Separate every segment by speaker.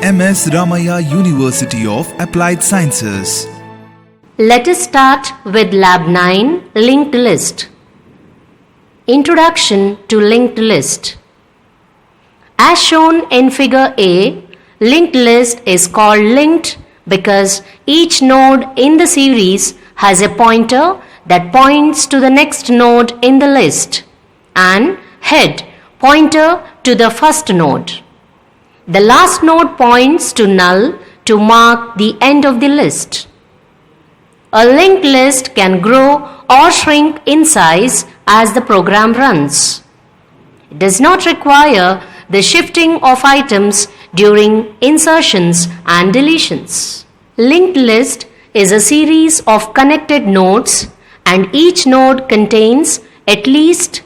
Speaker 1: MS Ramaiah University of Applied Sciences.
Speaker 2: Let us start with Lab 9, Linked List. Introduction to Linked List. As shown in Figure A, linked list is called linked because each node in the series has a pointer that points to the next node in the list and head pointer to the first node. The last node points to null to mark the end of the list. A linked list can grow or shrink in size as the program runs. It does not require the shifting of items during insertions and deletions. Linked list is a series of connected nodes, and each node contains at least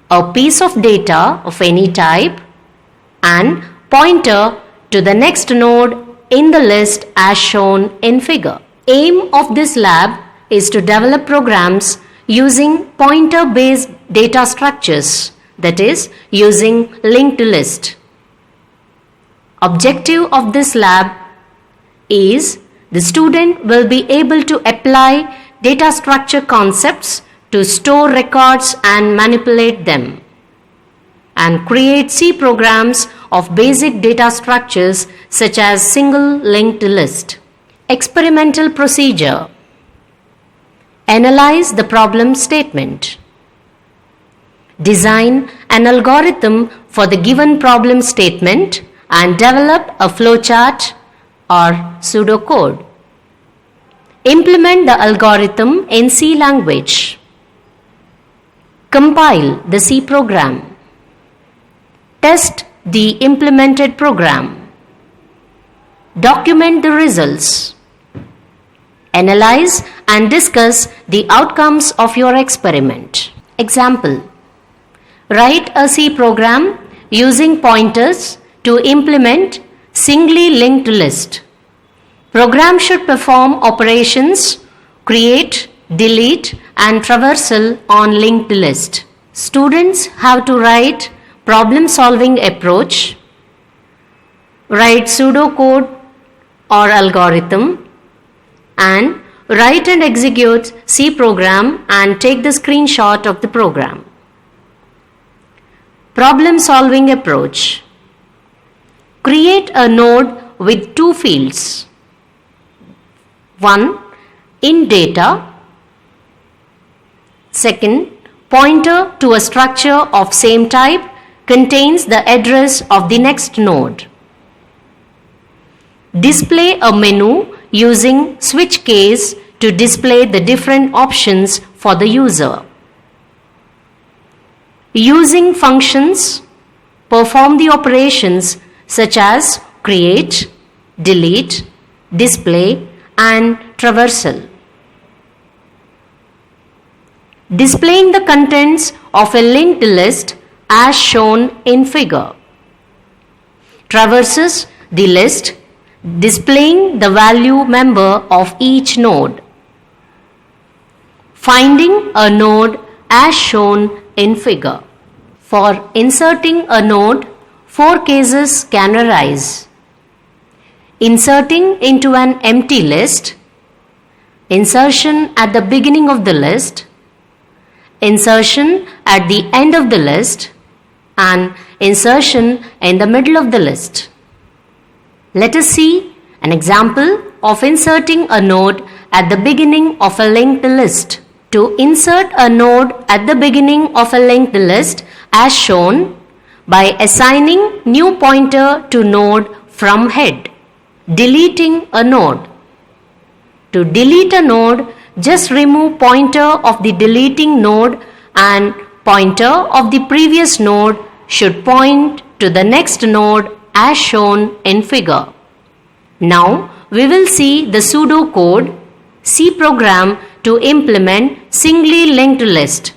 Speaker 2: a piece of data of any type and pointer to the next node in the list as shown in figure. Aim of this lab is to develop programs using pointer-based data structures, that is, using linked list. Objective of this lab is the student will be able to apply data structure concepts to store records and manipulate them, and create C programs of basic data structures such as single linked list. Experimental procedure. Analyze the problem statement. Design an algorithm for the given problem statement and develop a flowchart or pseudocode. Implement the algorithm in C language. Compile the C program. Test the implemented program. Document the results. Analyze and discuss the outcomes of your experiment. Example: write a C program using pointers to implement singly linked list. Program should perform operations create, delete and traversal on linked list. Students have to write problem solving approach, write pseudocode or algorithm, and write and execute C program and take the screenshot of the program. Problem solving approach. Create a node with two fields. One, in data. Second, pointer to a structure of same type contains the address of the next node. Display a menu using switch case to display the different options for the user. Using functions, perform the operations such as create, delete, display, and traversal. Displaying the contents of a linked list as shown in figure. Traverses the list, displaying the value member of each node. Finding a node as shown in figure. For inserting a node, 4 cases can arise. Inserting into an empty list, insertion at the beginning of the list, insertion at the end of the list, and insertion in the middle of the list. Let us see an example of inserting a node at the beginning of a linked list. To insert a node at the beginning of a linked list as shown by assigning new pointer to node from head. Deleting a node. To delete a node, just remove pointer of the deleting node and pointer of the previous node should point to the next node as shown in figure. Now we will see the pseudocode C program to implement singly linked list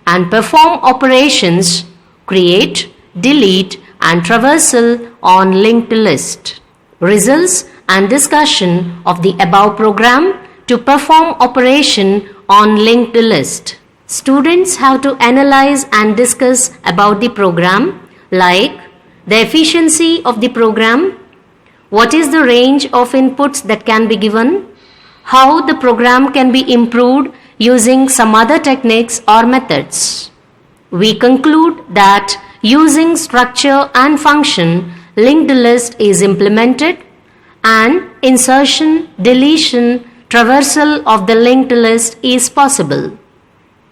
Speaker 2: and perform operations create, delete and traversal on linked list. Results and discussion of the above program to perform operation on linked list. Students have to analyze and discuss about the program, like the efficiency of the program, What is the range of inputs that can be given? How the program can be improved using some other techniques or methods? We conclude that using structure and function, linked list is implemented and insertion, deletion, traversal of the linked list is possible.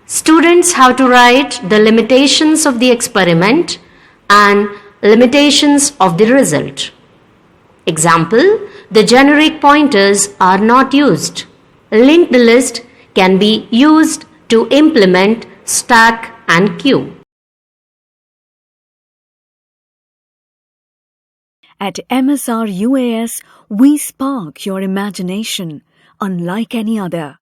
Speaker 2: Students have to write the limitations of the experiment and limitations of the result. Example, the generic pointers are not used. Linked list can be used to implement stack and queue.
Speaker 3: At MSR UAS, we spark your imagination unlike any other.